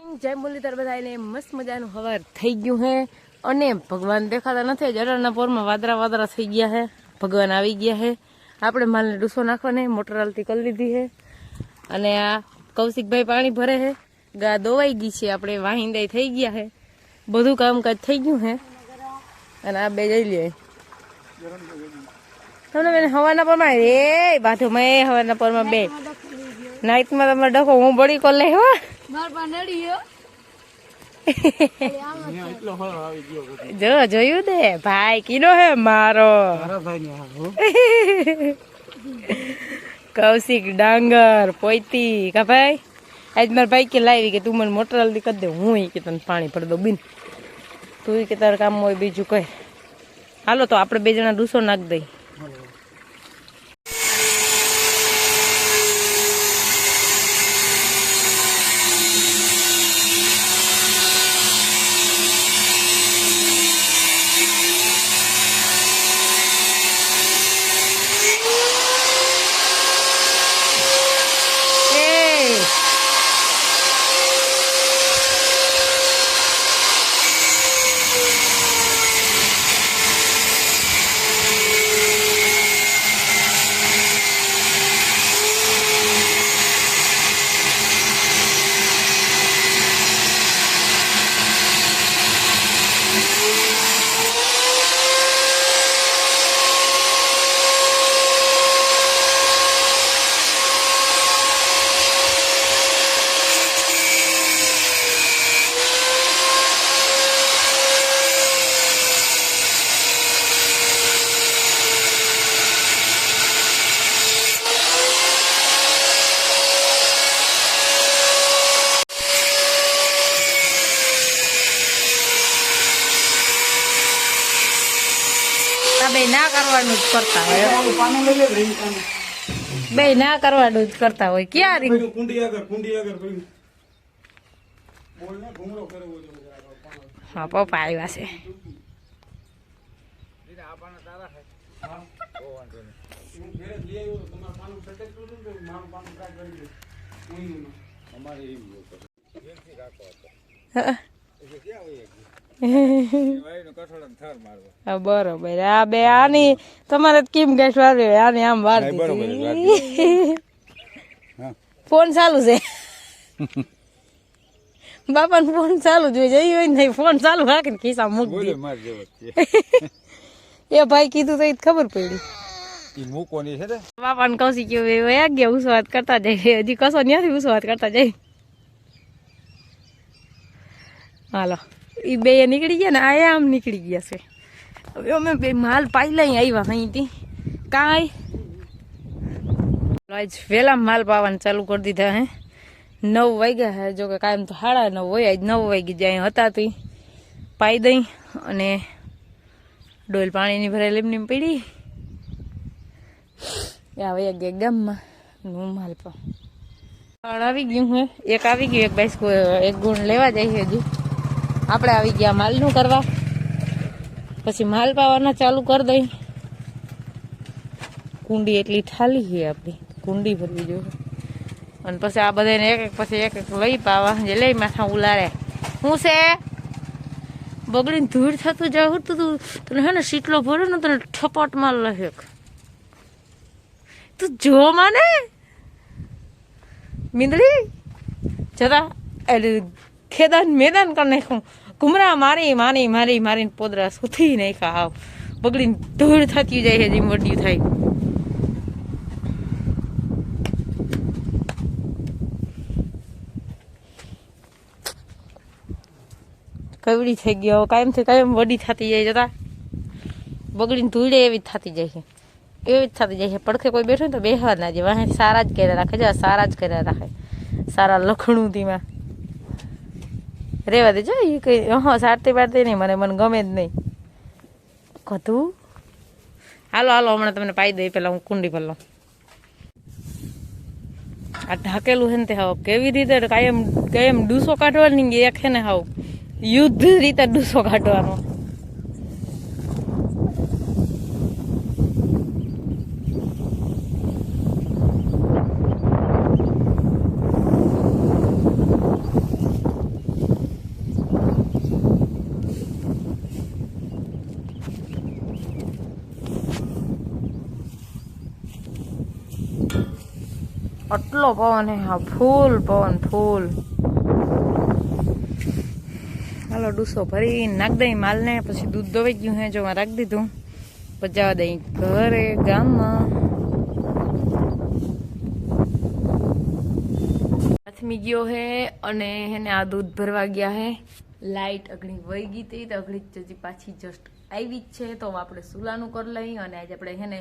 જય મુરલીધર બધાને મસ્ત મજાનું હવાર થઈ ગયું હે અને ભગવાન દેખાતા નથી. જરણના પોરમાં વાદરા વાદરા થઈ ગયા હે. ભગવાન આવી ગયા હે. આપણે માલને ડૂસો નાખવાને મોટર હાલતી કરી લીધી હે અને આ કૌશિકભાઈ પાણી ભરે હે. ગા દોવાઈ ગઈ છે, આપણે વાહિંદાઈ થઈ ગયા હે, બધું કામકાજ થઈ ગયું હે. અને આ બે જઈ લે તમને બેન હવાના પરમાં રે બાથો મેં હવાના પરમાં બે નાઇટમાં તમારે ડખો હું બળી કોલ લે હો જો જોયું દે ભાઈ કીધો હે મારો કૌશિક ડાંગર પોઈતી કા ભાઈ આજ મારા ભાઈ કે લાવી કે તું મને મોટર હલ્દી કરી દે, હું કે તને પાણી ભરી દઉં બિન, તું કે તારે કામ હોય બીજું કઈ. હાલો તો આપણે બે જણા ડૂસો નાખ દઈ. બે ના કરવાનું જ કરતા હોય, બે ના કરવાનું જ કરતા હોય. ક્યાં હા પપ્પા આવ્યા છે. બરોબર. આ બે આની તમારે કેમ ગેસ વાળવી આની આમ વાર ફોન ચાલુ છે. બાપા ને ફોન ચાલુ જોઈ જઈ હોય ને ફોન ચાલુ રાખીને ખિસ્સા મૂકી એ ભાઈ કીધું તો ખબર પડી બાપા ને કૌશિક ગયા ઉસવાત કરતા જાય, હજી કશો નથી ઉસવાત કરતા જાય. હાલો એ બે નીકળી ગયા ને આ આમ નીકળી ગયા છે. હવે અમે બે માલ પાઈ લઈ આવ્યા અહીંથી કાંઈ આજ વહેલા માલ પાવાનું ચાલુ કરી દીધા હે. 9 વાગ્યા હે, જો કે કાયમ તો 9:30 હોય, આજ 9 વાગી જાય હતા તો પાઈ દઈ અને ડોલ પાણીની ભરેલી એમની પડી આવે ગામમાં હું માલ પાઉં. આવી ગયું હે, એક આવી ગયું, એક બાઈસ એક ગુણ લેવા જાય હજી. આપણે આવી ગયા માલનું કરવા, પછી માલ પાવાના ચાલુ કરી દઈ. કુંડી એટલી ઠાલી છે આપણી, કુંડી ભરવી જોઈએ. અને પછી આ બધાને એક એક પછી એક એક લઈ પાવા, જે લઈ માથા ઉલાડે. શું છે બગડીને ધૂળ થતું જાય તું તને હે ને સીટલો ભરે ને તને ઠપટ માર લે. તું જો માને મીંદડી જતા એટલે ખેદાન મેદાન કરી નાખું. ઘુમરા મારી મારી મારી મારીને પોદરા સુથી નાખ્યા. હાવ બગડીને ધૂળ થતી જાય છે જેમ વડ્યું થાય. કવડી થઈ ગયો કાયમથી કાયમ વડી થતી જાય, જતા બગડીને ધૂળે એવી જ થતી જાય છે, એવી જ થતી જાય છે. પડખે કોઈ બેઠું ને તો બેહવા ના જાય, વાહે સારા જ કર્યા રાખે, જા સારા જ કર્યા રાખે, સારા લખણું ધીમાં રેવા દેજો. એ કઈ સારતી પાડતી નહીં, મને ગમે જ નહીં કતું. હાલો હાલો હમણાં તમને પાઈ દઈ, પેલા હું કુંડી ભર લઉં. આ ઢાકેલું છે ને તે હાવ કેવી રીતે કાયમ કાયમ ડૂસો કાઢવાની એક છે ને હાવ યુદ્ધ રીતે ડૂસો કાઢવાનો. આટલો પવન હે, હા ફૂલ પવન ફૂલ. હાલો ડૂસો ભરી નાખ દઈ માલને, પછી દૂધ દોવાઈ ગયું હે જો રાખી દીધું, પછી જવા દઈ ઘરે ગામમાં. હાથમી ગયો હે અને હેને આ દૂધ ભરવા ગયા હે. લાઈટ અગણી વહી ગઈ હતી તો અગણી હજી પાછી જસ્ટ આવી જ છે, તો આપણે સુલાનું કરી લઈ. અને આજે આપણે હેને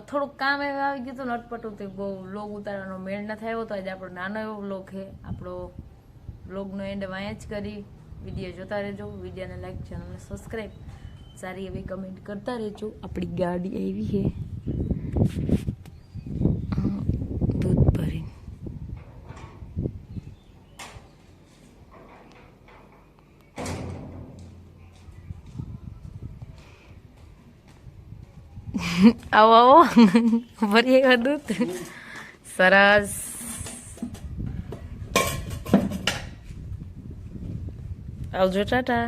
થોડુંક કામ એવું આવી ગયું હતું નટપટું, તે બહુ વ્લોગ ઉતારવાનો મેળ ન થયો, તો આજે આપણો નાનો એવો વ્લોગ છે. આપણો વ્લોગનો એન્ડ વાંચ કરી. વિડીયો જોતા રહેજો, વિડીયોને લાઈક, ચેનલને સબસ્ક્રાઈબ, સારી એવી કમેન્ટ કરતા રહેજો. આપણી ગાડી આવી છે દૂધ ભરીને. આવો આવો ભરી આવ્યા દૂધ, સરસ. આવજો, ટાટા.